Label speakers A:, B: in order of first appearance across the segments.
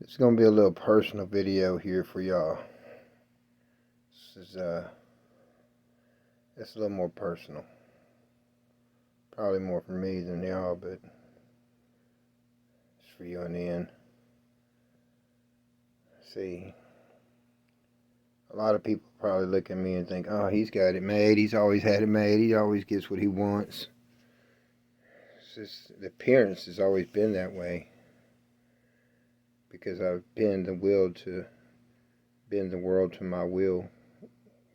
A: It's gonna be a little personal video here for y'all. This is it's a little more personal. Probably more for me than y'all, but it's for you in the end. See, a lot of people probably look at me and think, oh, he's got it made. He's always had it made. He always gets what he wants. It's just, the appearance has always been that way because I've bent the world to my will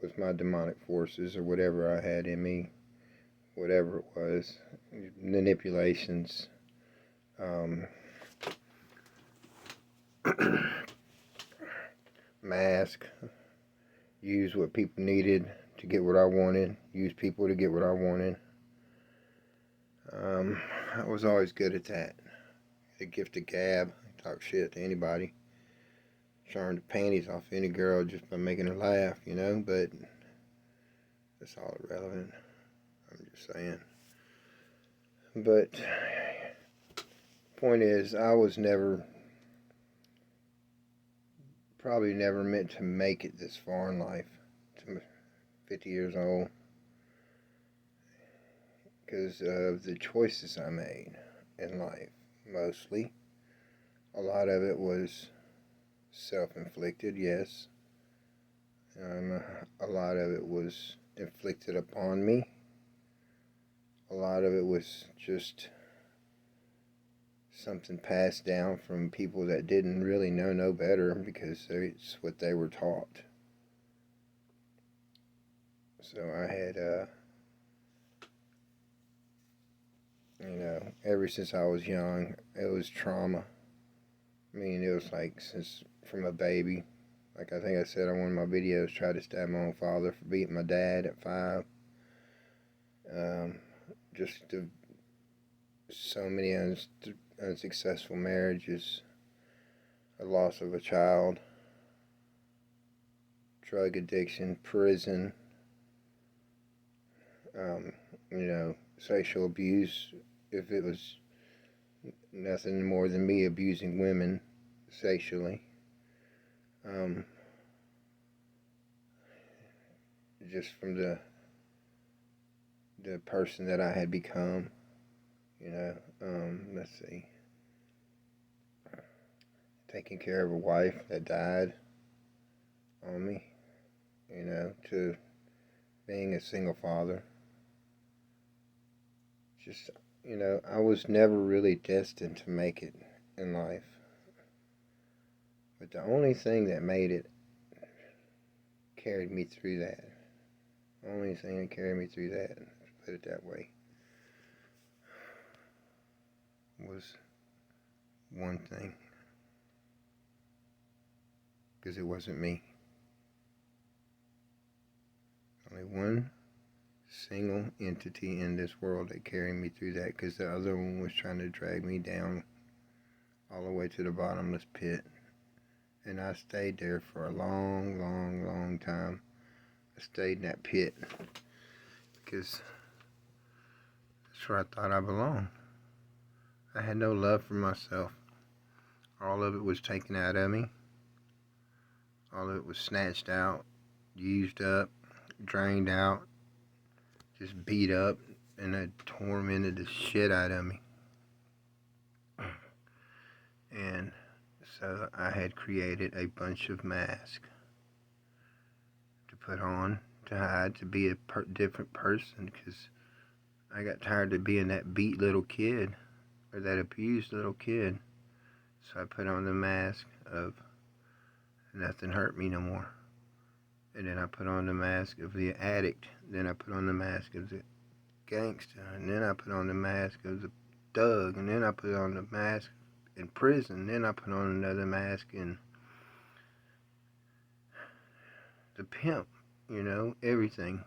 A: with my demonic forces or whatever I had in me, whatever it was, manipulations, mask, use what people needed to get what I wanted, use people to get what I wanted. I was always good at that. The gift of gab, talk shit to anybody, charm the panties off any girl just by making her laugh, but that's all irrelevant. I'm just saying. But point is, I was probably never meant to make it this far in life, to 50 years old, because of the choices I made in life, mostly. A lot of it was self-inflicted, yes. A lot of it was inflicted upon me. A lot of it was just something passed down from people that didn't really know no better because it's what they were taught. So I had, ever since I was young, it was trauma. I mean, it was like since from a baby. Like I think I said on one of my videos, tried to stab my own father for beating my dad at 5. So many unsuccessful marriages, a loss of a child, drug addiction, prison, sexual abuse, if it was nothing more than me abusing women sexually. Just from the person that I had become, let's see, taking care of a wife that died on me, to being a single father. Just, I was never really destined to make it in life. But the only thing that made it, carried me through that, let's put it that way, was one thing. Because it wasn't me. Only one single entity in this world that carried me through that, because the other one was trying to drag me down all the way to the bottomless pit. And I stayed there for a long, long, long time. I stayed in that pit because that's where I thought I belonged. I had no love for myself. All of it was taken out of me. All of it was snatched out, used up, drained out, just beat up, and it tormented the shit out of me. And so I had created a bunch of masks to put on, to hide, to be a different person, because I got tired of being that beat little kid, or that abused little kid. So I put on the mask of nothing hurt me no more. And then I put on the mask of the addict. Then I put on the mask of the gangster. And then I put on the mask of the thug. And then I put on the mask in prison. Then I put on another mask in the pimp, everything.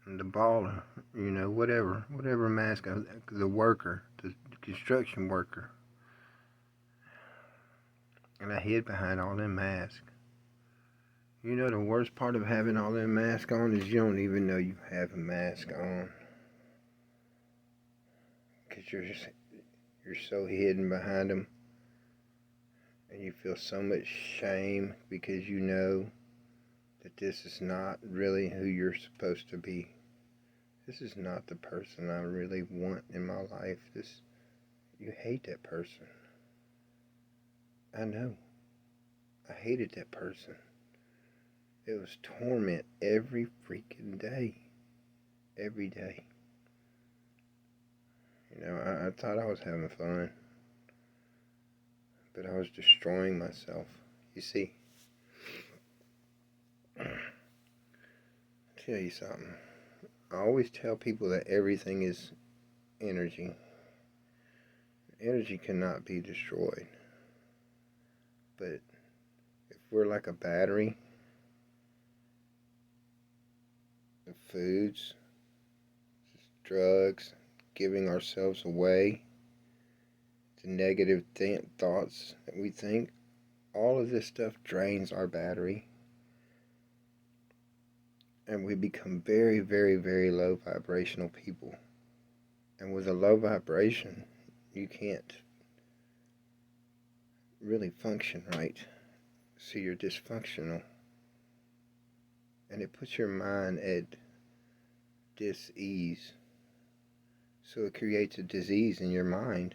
A: And the baller, whatever mask, the worker, the construction worker. And I hid behind all them masks. The worst part of having all them masks on is you don't even know you have a mask on. Because you're so hidden behind them. and you feel so much shame because you know that this is not really who you're supposed to be. This is not the person I really want in my life. You hate that person. I know. I hated that person. It was torment every freaking day. Every day. I thought I was having fun, but I was destroying myself. You see, I'll tell you something. I always tell people that everything is energy. Energy cannot be destroyed. But if we're like a battery, the foods, drugs, giving ourselves away, the negative thoughts that we think, all of this stuff drains our battery. And we become very, very, very low vibrational people. And with a low vibration, you can't really function right. So you're dysfunctional. And it puts your mind at dis-ease. So it creates a disease in your mind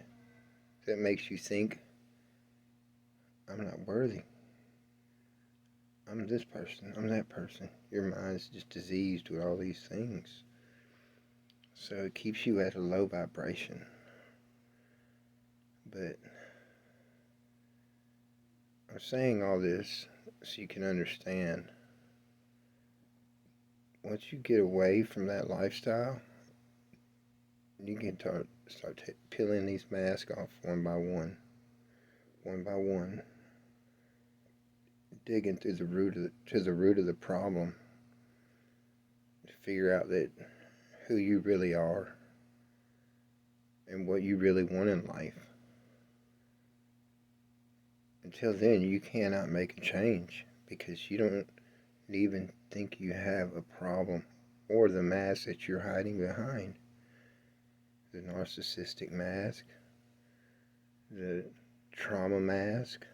A: that makes you think, I'm not worthy. I'm this person. I'm that person. Your mind's just diseased with all these things. So it keeps you at a low vibration. But I'm saying all this so you can understand. Once you get away from that lifestyle, you can start peeling these masks off one by one, digging through the root of the problem to figure out that who you really are and what you really want in life. Until then, you cannot make a change because you don't even think you have a problem or the mask that you're hiding behind. The narcissistic mask, the trauma mask.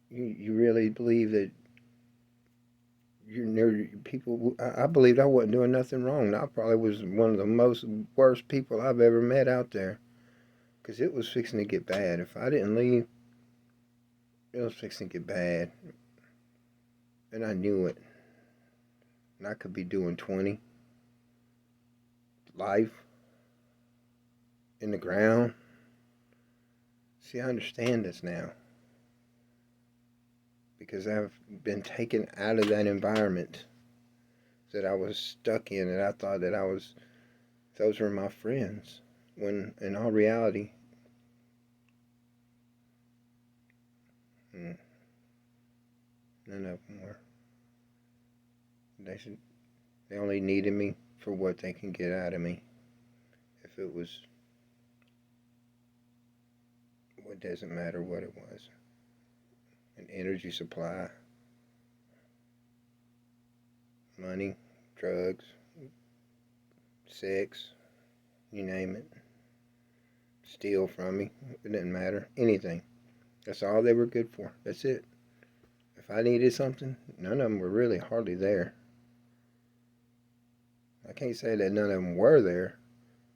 A: You really believe that I believed I wasn't doing nothing wrong. I probably was one of the most worst people I've ever met out there. Because it was fixing to get bad. If I didn't leave, it was fixing to get bad. And I knew it. And I could be doing 20. Life. In the ground. See, I understand this now. Because I've been taken out of that environment that I was stuck in, and I thought that those were my friends, when in all reality, none of them were. They only needed me for what they can get out of me. If it was, it doesn't matter what it was. An energy supply, money, drugs, sex, you name it. Steal from me. It didn't matter. Anything. That's all they were good for. That's it. If I needed something, none of them were really hardly there. I can't say that none of them were there.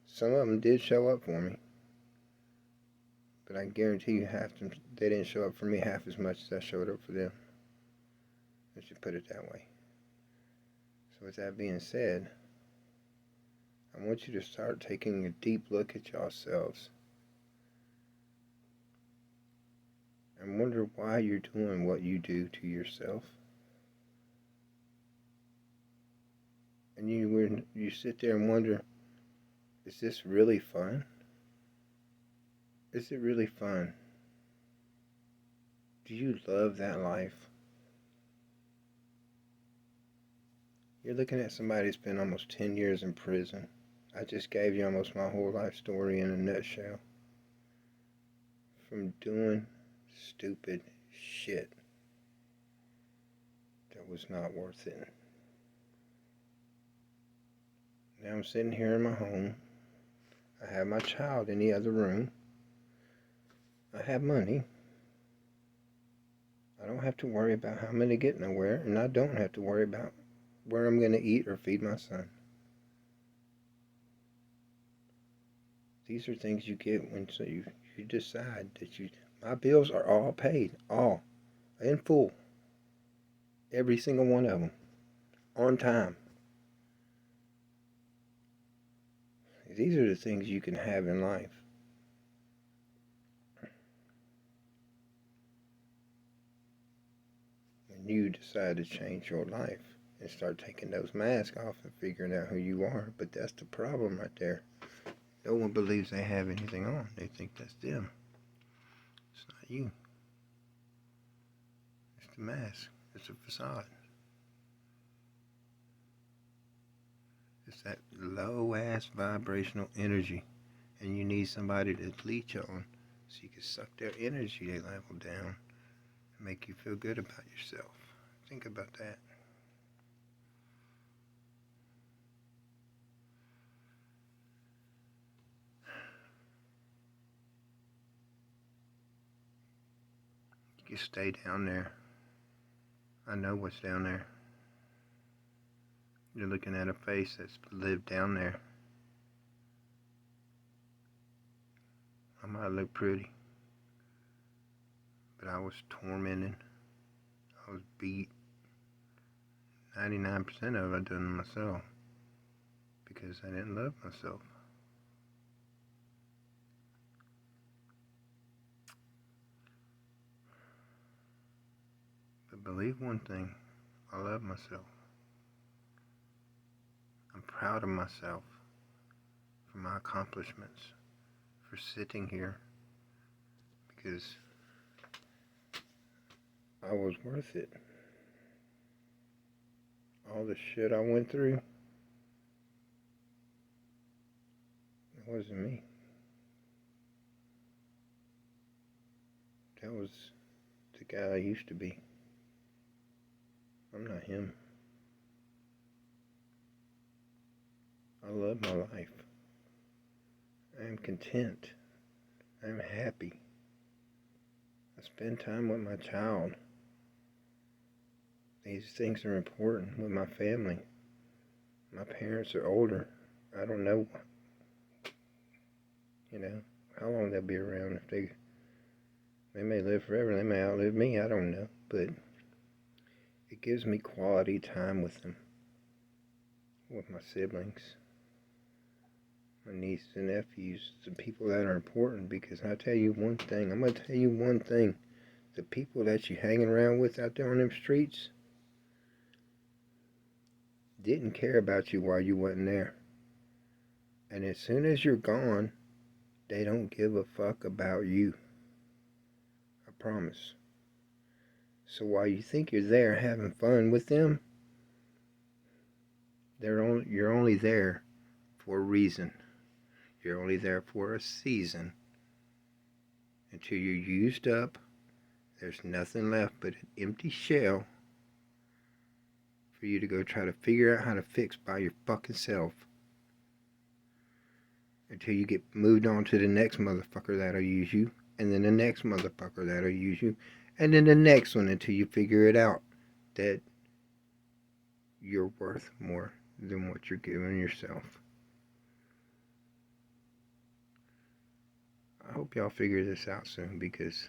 A: Some of them did show up for me. But I guarantee you they didn't show up for me half as much as I showed up for them. I should put it that way. So with that being said, I want you to start taking a deep look at yourselves. And wonder why you're doing what you do to yourself. And you sit there and wonder, is this really fun? Is it really fun? Do you love that life? You're looking at somebody who's been almost 10 years in prison. I just gave you almost my whole life story in a nutshell. From doing stupid shit that was not worth it. Now I'm sitting here in my home. I have my child in the other room. I have money. I don't have to worry about how I'm going to get nowhere, and I don't have to worry about where I'm going to eat or feed my son. These are things you get when you decide that my bills are all paid, all, in full. Every single one of them. On time. These are the things you can have in life. When you decide to change your life and start taking those masks off and figuring out who you are. But that's the problem right there. No one believes they have anything on. They think that's them. It's not you. It's the mask. It's a facade. It's that low-ass vibrational energy. And you need somebody to leech on so you can suck their energy level down and make you feel good about yourself. Think about that. You can stay down there. I know what's down there. You're looking at a face that's lived down there. I might look pretty, but I was tormented. I was beat. 99% of it I done myself because I didn't love myself. But believe one thing, I love myself. I'm proud of myself for my accomplishments, for sitting here, because I was worth it. All the shit I went through, it wasn't me. That was the guy I used to be. I'm not him. I love my life. I am content. I am happy. I spend time with my child. These things are important with my family. My parents are older. I don't know, how long they'll be around. If they may live forever. They may outlive me. I don't know. But it gives me quality time with them, with my siblings, my nieces and nephews, the people that are important. Because I tell you one thing, I'm going to tell you one thing. The people that you hanging around with out there on them streets didn't care about you while you wasn't there. And as soon as you're gone, they don't give a fuck about you. I promise. So while you think you're there having fun with them, you're only there for a reason. You're only there for a season. Until you're used up, there's nothing left but an empty shell for you to go try to figure out how to fix by your fucking self. Until you get moved on to the next motherfucker that'll use you, and then the next motherfucker that'll use you, and then the next one, until you figure it out that you're worth more than what you're giving yourself. I hope y'all figure this out soon, because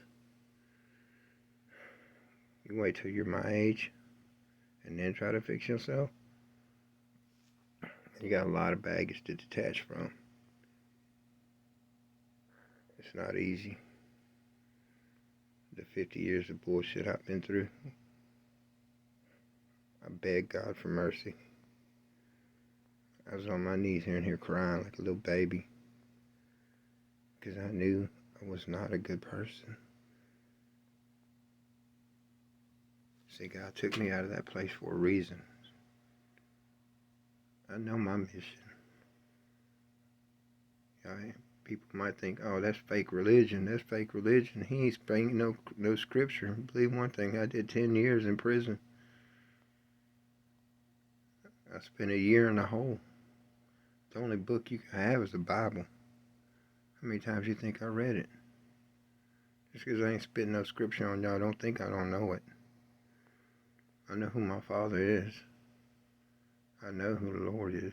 A: you wait till you're my age and then try to fix yourself, you got a lot of baggage to detach from. It's not easy. The 50 years of bullshit I've been through, I beg God for mercy. I was on my knees here crying like a little baby because I knew I was not a good person. See, God took me out of that place for a reason. I know my mission. People might think, oh, that's fake religion. That's fake religion. He ain't bringing no scripture. Believe one thing, I did 10 years in prison. I spent a year in the hole. The only book you can have is the Bible. How many times do you think I read it? Just because I ain't spitting no scripture on y'all, don't think I don't know it. I know who my Father is. I know who the Lord is.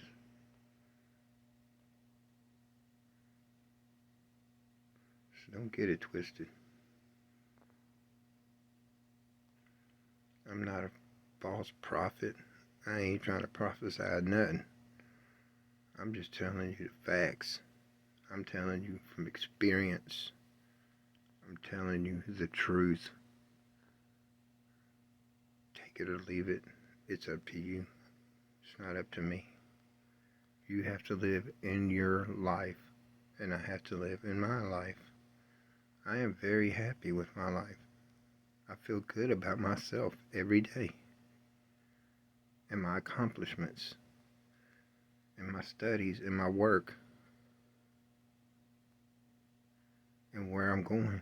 A: So don't get it twisted. I'm not a false prophet. I ain't trying to prophesy nothing. I'm just telling you the facts. I'm telling you from experience. I'm telling you the truth. Take it or leave it. It's up to you. It's not up to me. You have to live in your life, and I have to live in my life. I am very happy with my life. I feel good about myself every day, and my accomplishments, and my studies, and my work, and where I'm going.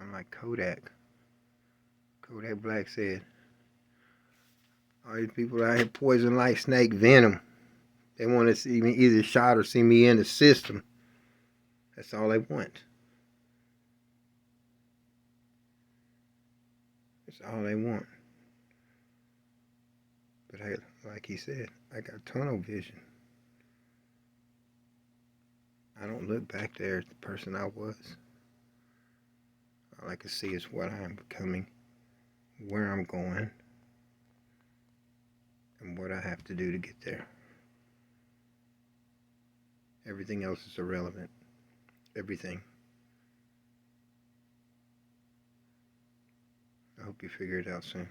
A: I'm like Kodak. Kodak Black said, all these people out here poison like snake venom. They want to see me either shot or see me in the system. That's all they want. That's all they want. But like he said, I got tunnel vision. I don't look back there as the person I was. All I can see is what I am becoming, where I'm going, and what I have to do to get there. Everything else is irrelevant. Everything. I hope you figure it out soon.